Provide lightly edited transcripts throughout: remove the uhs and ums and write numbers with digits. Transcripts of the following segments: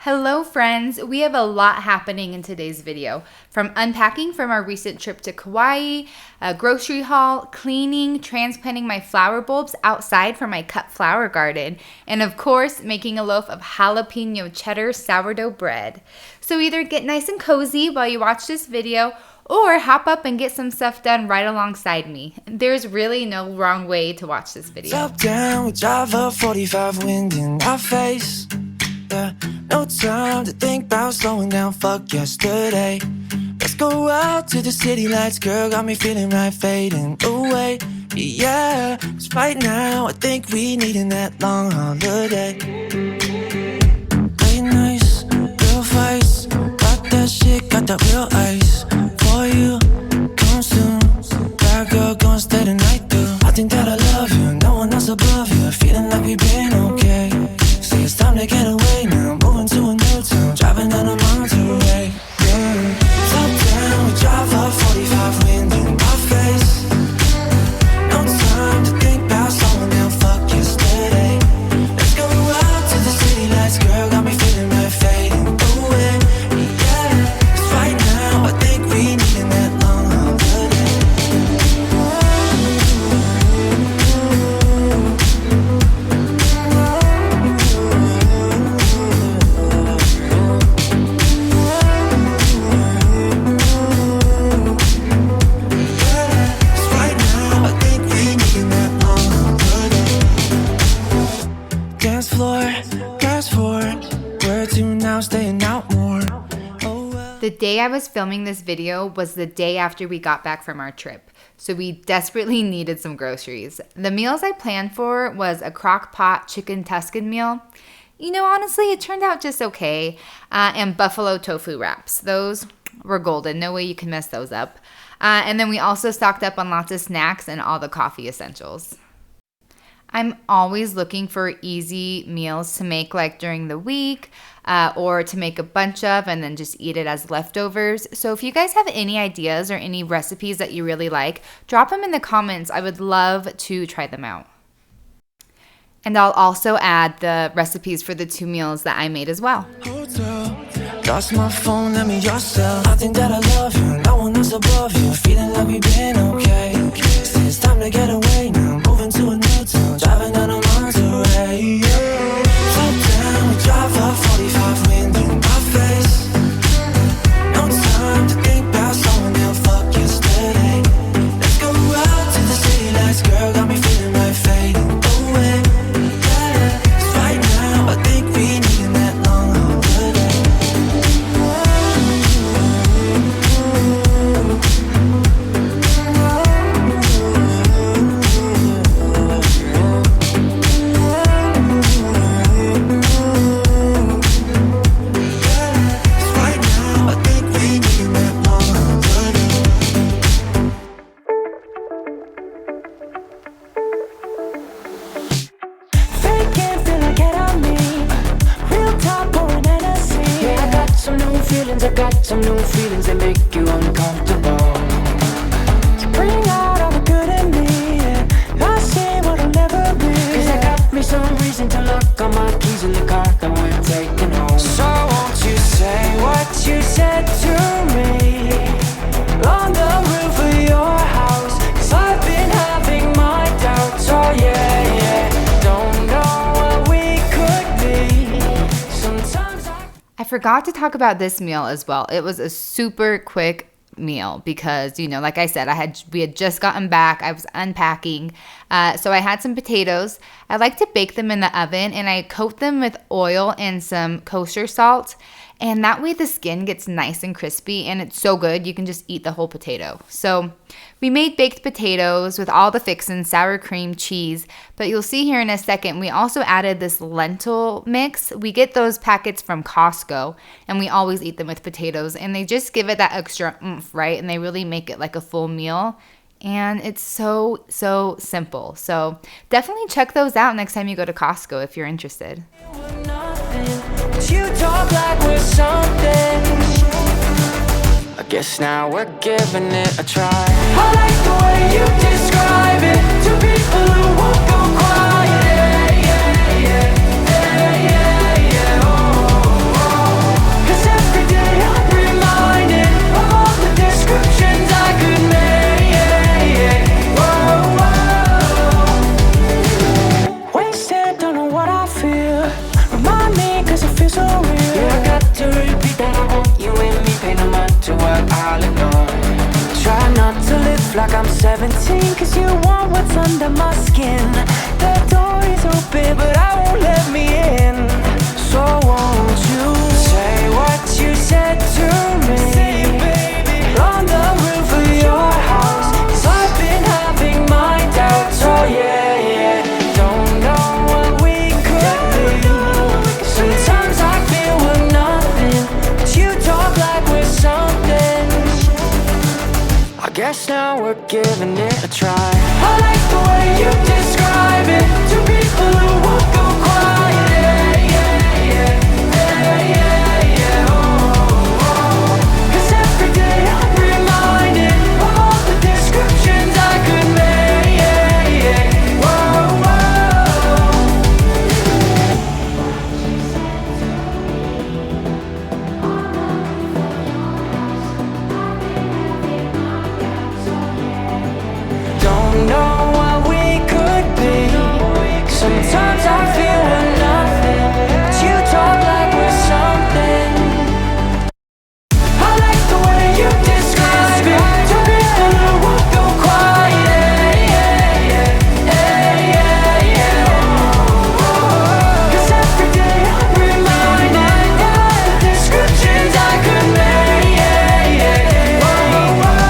Hello friends, we have a lot happening in today's video. From unpacking from our recent trip to Kauai, a grocery haul, cleaning, transplanting my flower bulbs outside for my cut flower garden, and of course, making a loaf of jalapeno cheddar sourdough bread. So either get nice and cozy while you watch this video, or hop up and get some stuff done right alongside me. There's really no wrong way to watch this video. Top down, we drive up 45, wind in our face. No time to think about slowing down, fuck yesterday. Let's go out to the city lights, girl, got me feeling right, fading away. Yeah, 'cause right now I think we needin' that long holiday. Late nights, real fights, got that shit, got that real ice. For you, come soon, bad girl, gonna stay the night through. I think that I love you, no one else above you, feeling like we've been okay. Say it's time to get away now, moving to a new town, driving down a Monterey. Yeah. Top down, we drive up 45, wind in our face. No time to think about slowing down, fuck yesterday. Let's go out to the city lights, girl, got me feeling right, fading away. Yeah, 'cause right now I think we needin' that long holiday. Dance floor, fast forward, where to now, staying out more. Oh, well. The day I was filming this video was the day after we got back from our trip, so we desperately needed some groceries. The meals I planned for was a crock pot chicken Tuscan meal. You know, honestly, it turned out just okay, and buffalo tofu wraps. Those were golden, no way you can mess those up. And then we also stocked up on lots of snacks and all the coffee essentials. I'm always looking for easy meals to make like during the week or to make a bunch of and then just eat it as leftovers. So if you guys have any ideas or any recipes that you really like, drop them in the comments. I would love to try them out. And I'll also add the recipes for the 2 meals that I made as well. Hotel, lost my phone, let me yourself. I think that I love you, no one else above you, feeling like we've been okay. Say it's time to get away now, moving to a new town, driving down a Monterey. Top down, we drive up 45, wind in our face. No time to think about slowing down, fuck yesterday. Let's go out to the city lights, girl, got me feeling right, fading away. Yeah, 'cause right now I think we needin' that long holiday. I got some new feelings that make you uncomfortable. To bring out all the good in me, and I see what'll never be. 'Cause I got me some reason to look on my keys in the car that we're taking home. So won't you say what you said to me on the roof of your house? 'Cause I've been having my doubts, oh yeah. Don't know what we could be. Sometimes I forgot to talk about this meal as well. It was a super quick meal because, you know, like I said, we had just gotten back. I was unpacking. So I had some potatoes. I like to bake them in the oven and I coat them with oil and some kosher salt. And that way the skin gets nice and crispy and it's so good. You can just eat the whole potato. So we made baked potatoes with all the fixins, sour cream, cheese. But you'll see here in a second, we also added this lentil mix. We get those packets from Costco and we always eat them with potatoes. And they just give it that extra oomph, right? And they really make it like a full meal. And it's so, so simple. So definitely check those out next time you go to Costco if you're interested. you talk like we're something. I guess now we're giving it a try. I like the way you describe it to people who won't go quiet. Yeah, yeah, yeah, yeah, yeah, yeah. Oh, oh, oh. off like I'm 17, cause you want what's under my skin. The door is open, but I won't let me in. So won't you say what you said to me? Say, baby, on the roof of your house, cause I've been having my doubts. Oh yeah, yeah. Don't know what we could be. Sometimes I feel we're nothing, but you talk like we're something. I guess now we're giving it a try. I like the way you describe it to people who won't go quiet. Yeah, yeah, yeah, yeah, yeah, yeah. Oh, oh. 'Cause every day I'm reminded of all the descriptions I could make. Yeah, yeah. Whoa, whoa. Don't know what we could be. Sometimes I feel we're nothing, but you talk like we're something. I like the way you describe it to people who won't go quiet. Yeah, yeah, yeah, yeah, yeah. Oh, oh. 'Cause every day I'm reminded of all the descriptions I could make. Yeah, yeah. Oh, oh.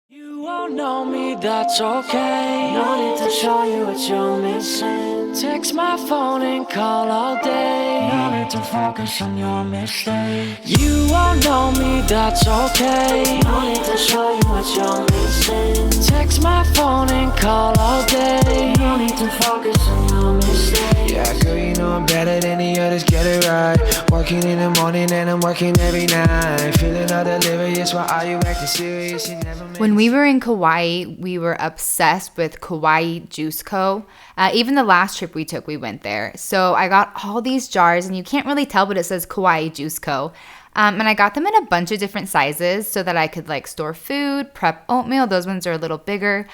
You won't know me, that's okay. No need to show you what you're missing. Text my phone and call all day. No need to focus on your mistakes. You won't know me, that's okay. No need to show you what you're missing. Text my phone and call all day. No need to focus on your mistakes. Yeah, girl, you know I'm better than the others, get it right. Working in the morning and I'm working every night. Feeling all delirious, why are you acting serious? You never made When we were in Kauai, we were obsessed with Kauai Juice Co. Even the last trip we took, we went there. So I got all these jars, and you can't really tell, but it says Kauai Juice Co. And I got them in a bunch of different sizes so that I could like store food, prep oatmeal. Those ones are a little bigger.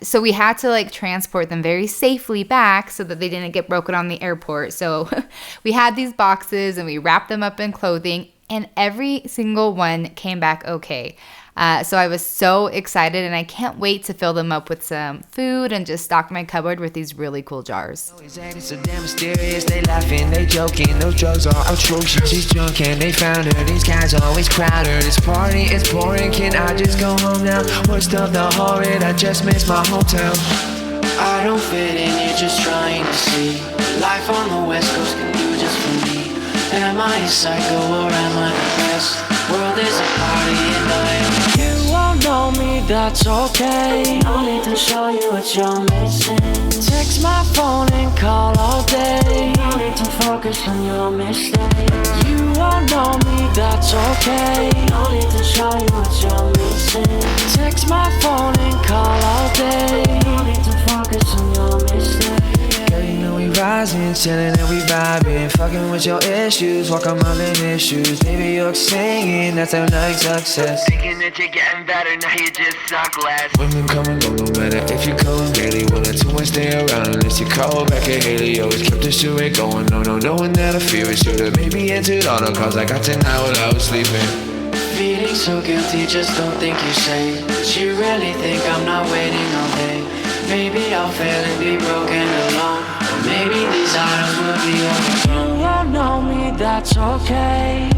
So we had to like transport them very safely back so that they didn't get broken on the airport. So we had these boxes and we wrapped them up in clothing, and every single one came back okay. So I was so excited, and I can't wait to fill them up with some food and just stock my cupboard with these really cool jars. Always acting so damn mysterious. They laughing, they joking. Those drugs are atrocious. She's drunk and they found her. These guys always crowd her. This party is boring. Can I just go home now? Worst of the horrid, I just miss my hometown. I don't fit in, you're just trying to see life on the West Coast can do just for me. Am I a psycho or am I the best? World is a party and I am. You won't know me, that's okay. No need to show you what you're missing. Text my phone and call all day. No need to focus on your mistakes. You won't know me, that's okay. No need to show you what you're missing. Text my phone and call all day. No need to focus on your mistakes. Girl, you know we rising, chilling and we vibing. Fucking with your issues, walk on my issues. Maybe you're singing, that sound like success. Thinking that you're getting better, now you just suck less. Women come and go, no matter if you're cold daily. One or two and stay around unless you call back at Haley. Always kept the charade going, no, knowing that I fear it. Should've maybe entered all the calls I got tonight while I was sleeping. Feeling so guilty, just don't think you say. But you really think I'm not waiting all day. Maybe I'll fail and be broken alone. Or maybe these items will be over. You won't know me, that's okay.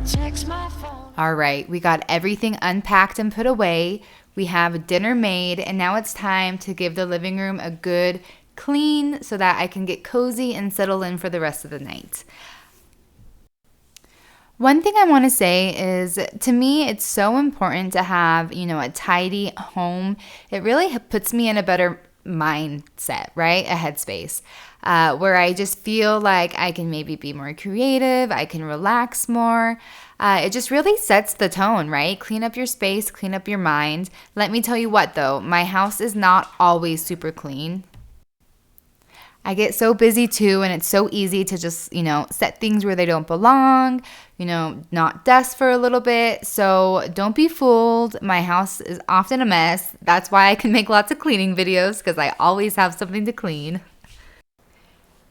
Text my phone. All right, we got everything unpacked and put away. We have dinner made, and now it's time to give the living room a good clean so that I can get cozy and settle in for the rest of the night. One thing I want to say is, to me, it's so important to have, a tidy home. It really puts me in a better mindset, right? A headspace, where I just feel like I can maybe be more creative. I can relax more. It just really sets the tone, right? Clean up your space, clean up your mind. Let me tell you what, though, my house is not always super clean. I get so busy too, and it's so easy to just, set things where they don't belong, not dust for a little bit. So don't be fooled. My house is often a mess. That's why I can make lots of cleaning videos, because I always have something to clean.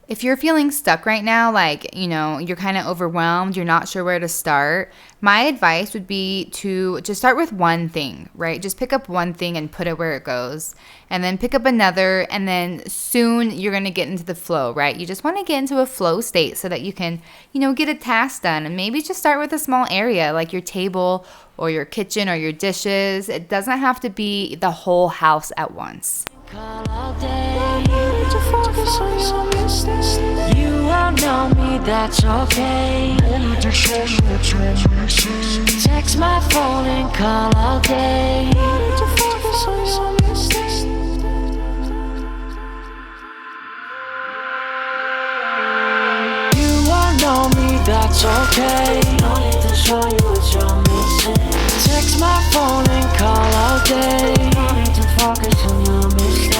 If you're feeling stuck right now, like, you're kind of overwhelmed, you're not sure where to start, my advice would be to just start with one thing, right? Just pick up one thing and put it where it goes. And then pick up another, and then soon you're going to get into the flow, right? You just want to get into a flow state so that you can, get a task done. And maybe just start with a small area like your table or your kitchen or your dishes. It doesn't have to be the whole house at once. You won't know me, that's okay. Text my phone and call all day. You won't know me, that's okay. No need to show you what you're missing. Text my phone and call all day. No need to focus on your mistakes.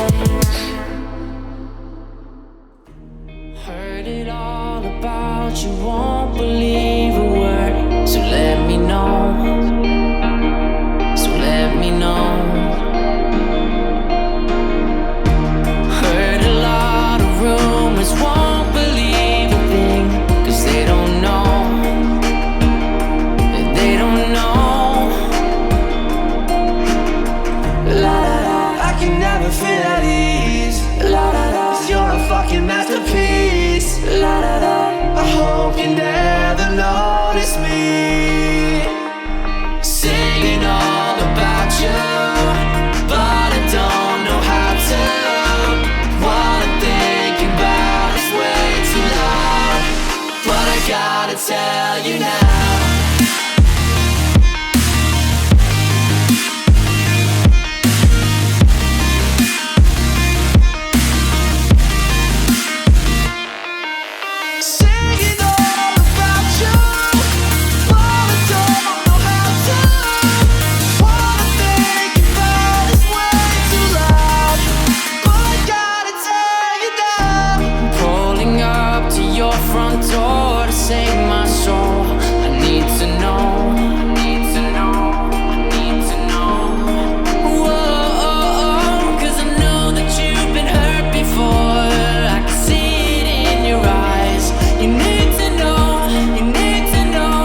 Heard it all about you, won't believe a word. So let me know. So let me know. Heard a lot of rumors, won't believe a thing. 'Cause they don't know. They don't know. La da da, I can never feel at ease. La da da, 'cause you're a fucking masterpiece. La da da, I hope you never notice me singing all about you, but I don't know how to. What I'm thinking about is way too loud, but I gotta tell you now. Front door to save my soul. I need to know. I need to know. I need to know. Whoa, 'cause I know that you've been hurt before. I can see it in your eyes. You need to know. You need to know.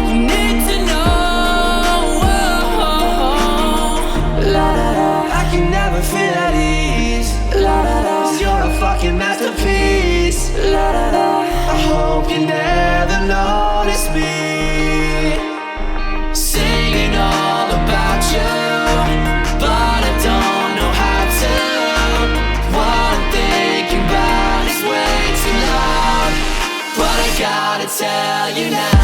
You need to know. Whoa. La da da, I can never feel at ease. La da da, 'cause you're a fucking masterpiece. La da da, I hope you never notice me singing all about you, but I don't know how to. What I'm thinking about is way too loud, but I gotta tell you now.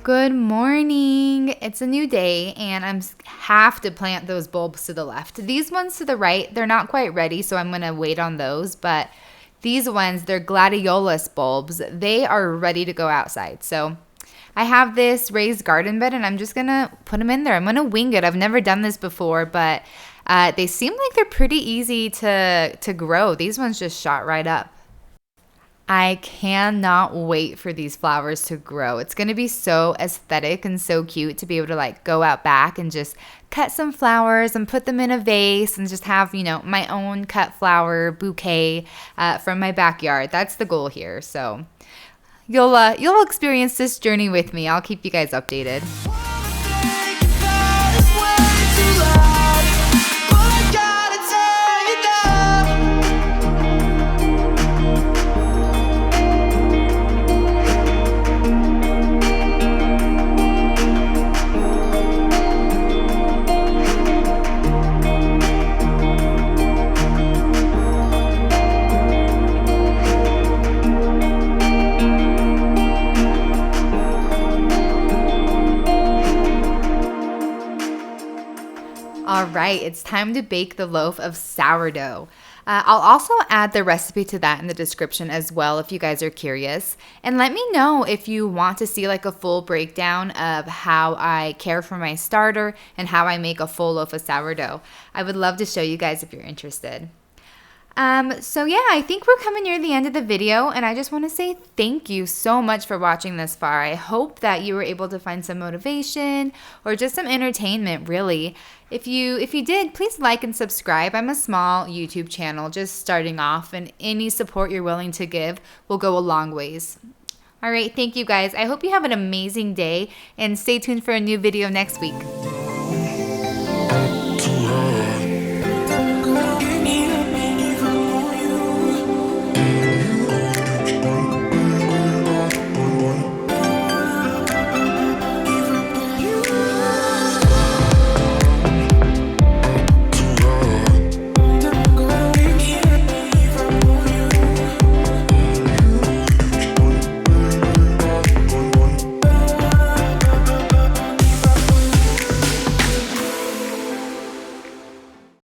Good morning. It's a new day and I have to plant those bulbs to the left. These ones to the right, they're not quite ready, so I'm going to wait on those. But these ones, they're gladiolus bulbs. They are ready to go outside. So I have this raised garden bed and I'm just going to put them in there. I'm going to wing it. I've never done this before, but they seem like they're pretty easy to grow. These ones just shot right up. I cannot wait for these flowers to grow. It's going to be so aesthetic and so cute to be able to go out back and just cut some flowers and put them in a vase and just have, my own cut flower bouquet from my backyard. That's the goal here. So you'll experience this journey with me. I'll keep you guys updated. right, it's time to bake the loaf of sourdough. I'll also add the recipe to that in the description as well if you guys are curious. And let me know if you want to see like a full breakdown of how I care for my starter and how I make a full loaf of sourdough. I would love to show you guys if you're interested. So yeah, I think we're coming near the end of the video, and I just want to say thank you so much for watching this far. I hope that you were able to find some motivation or just some entertainment, really. If you did, please like and subscribe. I'm a small YouTube channel just starting off, and any support you're willing to give will go a long ways. All right, thank you guys. I hope you have an amazing day, and stay tuned for a new video next week.